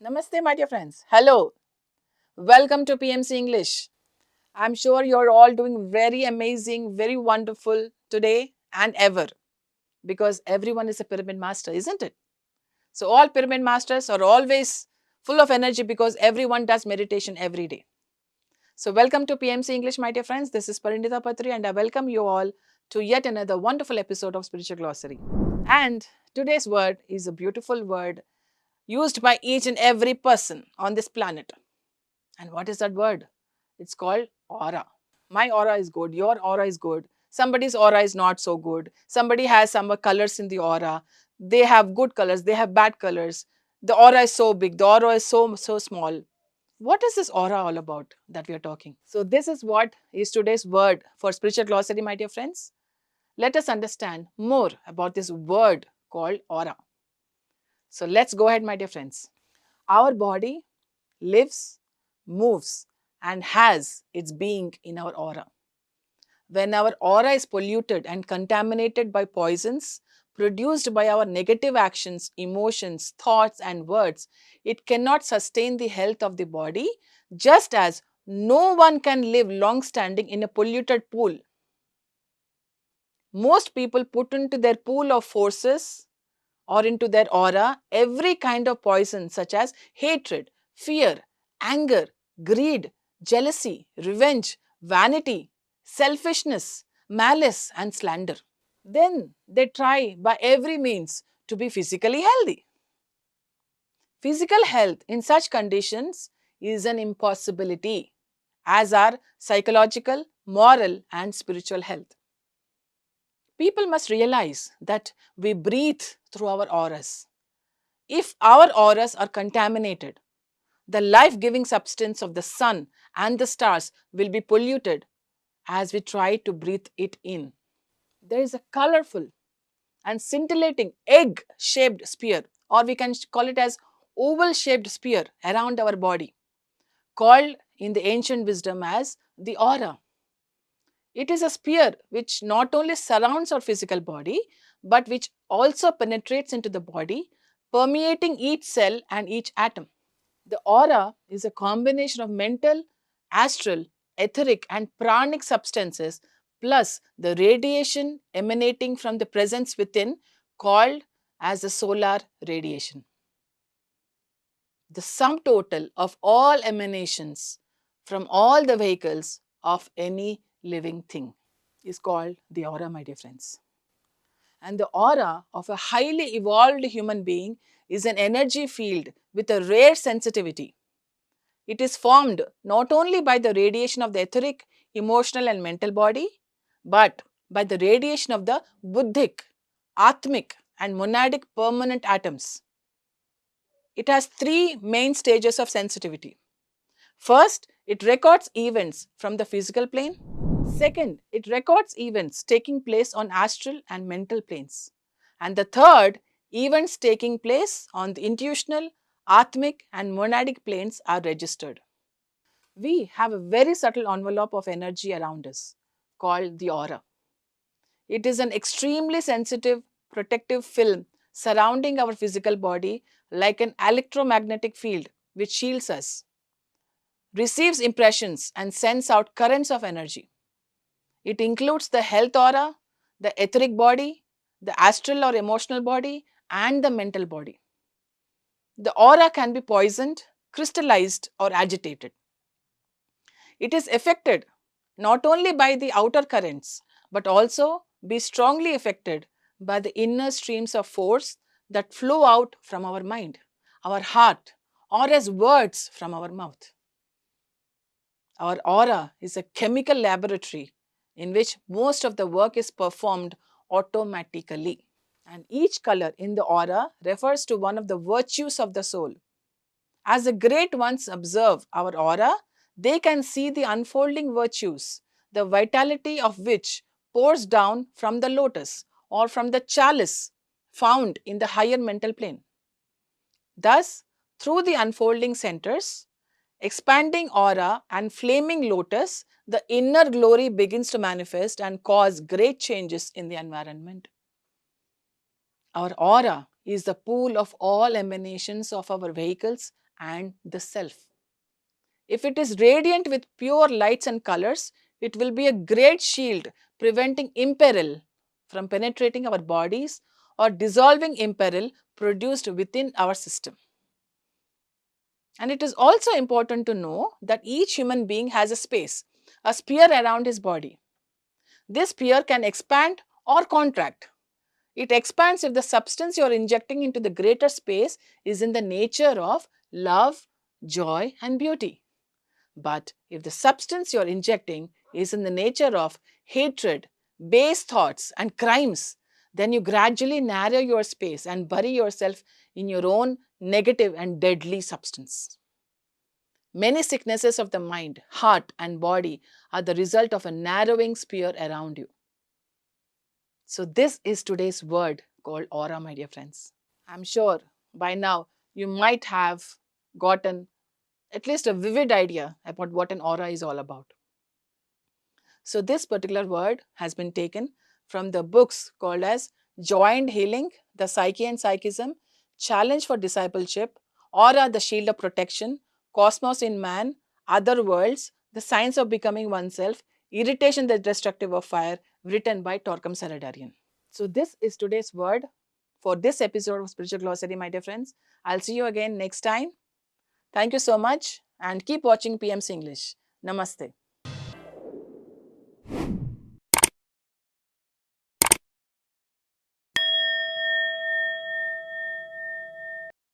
Namaste, my dear friends. Hello. Welcome to PMC English. I'm sure you're all doing very amazing, very wonderful today and ever because everyone is a pyramid master, isn't it? So, all pyramid masters are always full of energy because everyone does meditation every day. So, welcome to PMC English, my dear friends. This is Parinitha Patri, and I welcome you all to yet another wonderful episode of Spiritual Glossary. And today's word is a beautiful word used by each and every person on this planet. And what is that word? It's called aura. My aura is good, your aura is good, somebody's aura is not so good, somebody has some colors in the aura, they have good colors, they have bad colors, the aura is so big, the aura is so small. What is this aura all about that we are talking? So this is what is today's word for spiritual glossary, my dear friends. Let us understand more about this word called aura. So let's go ahead, my dear friends. Our body lives, moves, and has its being in our aura. When our aura is polluted and contaminated by poisons produced by our negative actions, emotions, thoughts, and words, it cannot sustain the health of the body, just as no one can live long standing in a polluted pool. Most people put into their pool of forces or into their aura every kind of poison such as hatred, fear, anger, greed, jealousy, revenge, vanity, selfishness, malice, and slander. Then they try by every means to be physically healthy. Physical health in such conditions is an impossibility, as are psychological, moral, and spiritual health. People must realize that we breathe through our auras. If our auras are contaminated, the life-giving substance of the sun and the stars will be polluted as we try to breathe it in. There is a colorful and scintillating egg-shaped sphere, or we can call it as oval-shaped sphere around our body, called in the ancient wisdom as the aura. It is a sphere which not only surrounds our physical body, but which also penetrates into the body, permeating each cell and each atom. The aura is a combination of mental, astral, etheric, and pranic substances plus the radiation emanating from the presence within, called as the solar radiation. The sum total of all emanations from all the vehicles of any living thing is called the aura, my dear friends. And the aura of a highly evolved human being is an energy field with a rare sensitivity. It is formed not only by the radiation of the etheric, emotional, and mental body, but by the radiation of the buddhic, atmic, and monadic permanent atoms. It has three main stages of sensitivity. First, it records events from the physical plane. Second, it records events taking place on astral and mental planes. And the third, events taking place on the intuitional, atmic, and monadic planes are registered. We have a very subtle envelope of energy around us called the aura. It is an extremely sensitive, protective film surrounding our physical body like an electromagnetic field which shields us, receives impressions, and sends out currents of energy. It includes the health aura, the etheric body, the astral or emotional body, and the mental body. The aura can be poisoned, crystallized, or agitated. It is affected not only by the outer currents, but also be strongly affected by the inner streams of force that flow out from our mind, our heart, or as words from our mouth. Our aura is a chemical laboratory in which most of the work is performed automatically. And each color in the aura refers to one of the virtues of the soul. As the great ones observe our aura, they can see the unfolding virtues, the vitality of which pours down from the lotus or from the chalice found in the higher mental plane. Thus, through the unfolding centers, expanding aura and flaming lotus, the inner glory begins to manifest and cause great changes in the environment. Our aura is the pool of all emanations of our vehicles and the self. If it is radiant with pure lights and colors, it will be a great shield preventing imperil from penetrating our bodies or dissolving imperil produced within our system. And it is also important to know that each human being has a space, a sphere around his body. This sphere can expand or contract. It expands if the substance you are injecting into the greater space is in the nature of love, joy, and beauty. But if the substance you are injecting is in the nature of hatred, base thoughts, and crimes, then you gradually narrow your space and bury yourself in your own negative and deadly substance. Many sicknesses of the mind, heart, and body are the result of a narrowing sphere around you. So, this is today's word called aura, my dear friends. I'm sure by now you might have gotten at least a vivid idea about what an aura is all about. So, this particular word has been taken from the books called as Joined Healing, The Psyche and Psychism, Challenge for Discipleship, Aura, The Shield of Protection, Cosmos in Man, Other Worlds, The Science of Becoming Oneself, Irritation, the Destructive of Fire, written by Torkom Saraydarian. So, this is today's word for this episode of Spiritual Glossary, my dear friends. I'll see you again next time. Thank you so much and keep watching PMC English. Namaste.